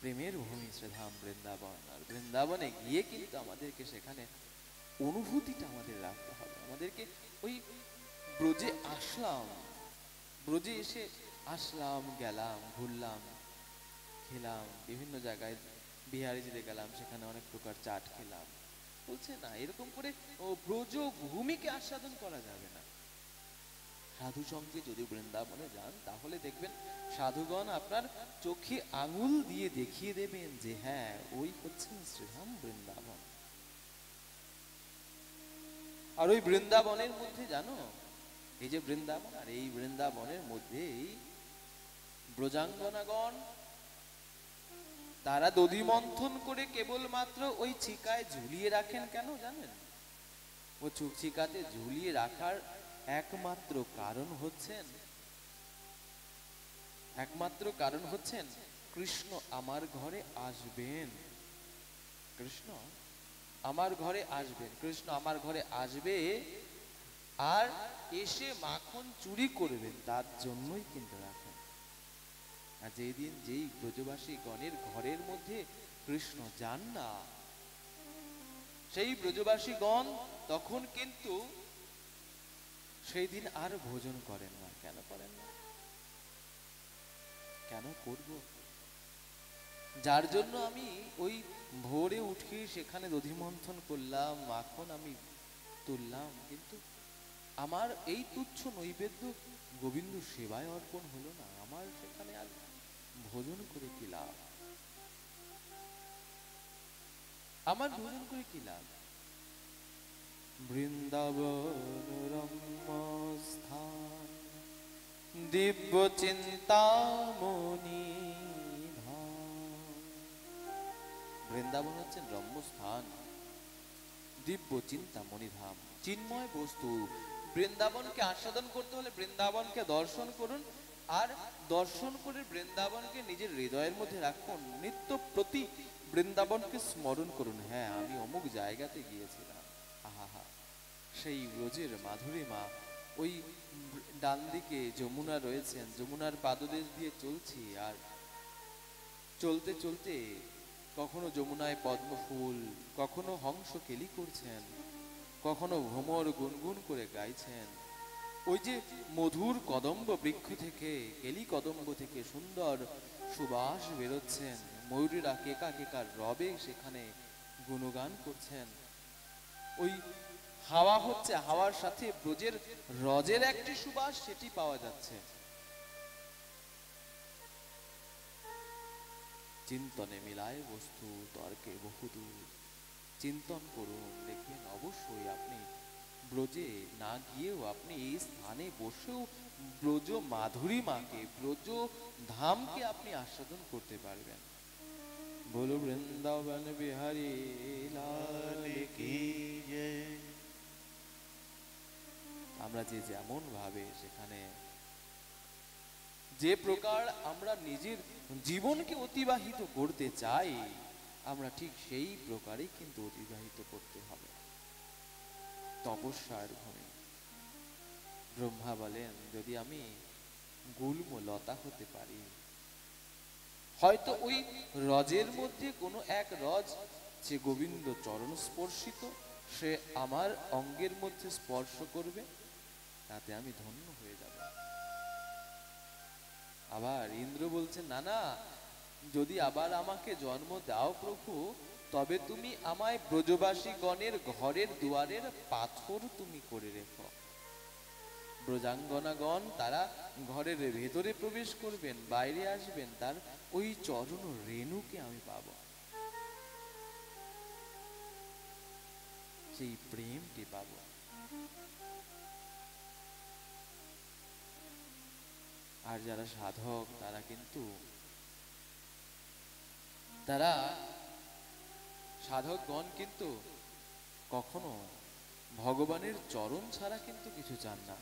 প্রেমের ভূমি শ্রীধাম বৃন্দাবন। আর বৃন্দাবনে গিয়ে কিন্তু আমাদেরকে সেখানে অনুভূতিটা আমাদের রাখতে হবে। আমাদেরকে ওই ব্রজে আসলাম, ব্রজে এসে আসলাম, গেলাম, ঘুরলাম, খেলাম, বিভিন্ন জায়গায় বিহারিজিতে গেলাম, সেখানে অনেক প্রকার চাট খেলাম, বলছে না এরকম করে ও ব্রজ ভূমিকে আস্বাদন করা যাবে না। সাধু সঙ্গে যদি বৃন্দাবনে যান তাহলে দেখবেন সাধুগণ আপনার চোখে আঙুল দিয়ে দেখিয়ে দেবেন যে হ্যাঁ ওই হচ্ছেন শ্রীধাম বৃন্দাবন। আর ওই বৃন্দাবনের মধ্যে জানো, এই যে বৃন্দাবন, আর এই বৃন্দাবনের মধ্যেই ব্রজাঙ্গনাগণ তারা দধি মন্থন করে কেবলমাত্র ওই চিকায় ঝুলিয়ে রাখেন কেন জানেন? ও চিকাতে ঝুলিয়ে রাখার একমাত্র কারণ হচ্ছেন কৃষ্ণ আমার ঘরে আসবেন। কৃষ্ণ আমার ঘরে আসবেন, কৃষ্ণ আমার ঘরে আসবে আর এসে মাখন চুরি করবেন, তার জন্যই কিন্তু রাখেন। আর যেই দিন যেই ব্রজবাসী গণের ঘরের মধ্যে কৃষ্ণ যান না, সেই ব্রজবাসী গণ তখন কিন্তু সেই দিন আর ভোজন করেন না। কেন করেন না? কেন করব? যার জন্য আমি ওই ভোরে উঠে সেখানে দধি মন্থন করলাম, মাখন আমি তুললাম, কিন্তু আমার এই তুচ্ছ নৈবেদ্য গোবিন্দ সেবায় অর্পণ হলো না, আমার সেখানে আর ভোজন করে কি লাভ? আমার ভোজন করে কি লাভ? বৃন্দাবন রম্য স্থান দিব্য চিন্তামণি ধাম। বৃন্দাবন হচ্ছেন রম্য স্থান, দিব্য চিন্তামণি ধাম, চিন্ময় বস্তু। বৃন্দাবনকে আস্বাদন করতে হলে বৃন্দাবনকে দর্শন করুন, আর দর্শন করে বৃন্দাবনকে নিজের হৃদয়ের মধ্যে রাখুন। নিত্য প্রতি বৃন্দাবনকে স্মরণ করুন, হ্যাঁ আমি অমুক জায়গাতে গিয়েছিলাম, আহা সেই ব্রজের মাধুরীমা। ওই ডান দিকে যমুনা রয়েছেন, যমুনার পাদদেশ দিয়ে চলছি, আর চলতে চলতে কখনো যমুনায় পদ্ম ফুল, কখনো হংস কেলি করছেন, কখনো ভ্রমর গুনগুন করে গাইছেন। ওই যে মধুর কদম্ব বৃক্ষ থেকে, কেলি কদম্ব থেকে সুন্দর সুবাস বেরোচ্ছেন, ময়ূরীরা কেকা কেকার রবে সেখানে গুণগান করছেন। ওই হাওয়া হচ্ছে, হাওয়ার সাথে ব্রজের রজের একটি সুবাস সেটি পাওয়া যাচ্ছে। চিন্তনে মিলায় বস্তু তর্কে বহুদূর। চিন্তন করুন, দেখবেন অবশ্যই আপনি ব্রজে না গিয়েও আপনি এই স্থানে বসেও ব্রজ মাধুরীমাকে, ব্রজ ধামকে আপনি আস্বাদন করতে পারবেন। বলো বৃন্দাবন বিহারী লাল কি জয়। আমরা যে যেমন ভাবে সেখানে যে প্রকার আমরা নিজের জীবনকে অতিবাহিত করতে চাই, আমরা ঠিক সেই প্রকারেই কিন্তু অতিবাহিত করতে হবে। তপস্যার ভূমি। ব্রহ্মা বলেন যদি আমি গুল্ম লতা হতে পারি, হয়তো ওই রজের মধ্যে কোনো এক রজ যে গোবিন্দ চরণ স্পর্শিত, সে আমার অঙ্গের মধ্যে স্পর্শ করবে, তাতে আমি ধন্য হয়ে যাব। আবার ইন্দ্র বলছেন না না, যদি আবার আমাকে জন্ম দাও প্রভু, তবে তুমি আমায় ব্রজবাসী গণের ঘরের দুয়ারের পাথর তুমি করে রেখো। ব্রজাঙ্গনাগণ তারা ঘরের ভেতরে প্রবেশ করবেন, বাইরে আসবেন, তার ওই চরণ রেণুকে আমি পাবো, সেই প্রেমটি পাবো। আর যারা সাধক তারা কিন্তু সাধকগণ কিন্তু কখনো ভগবানের চরণ ছাড়া কিন্তু কিছু চান না।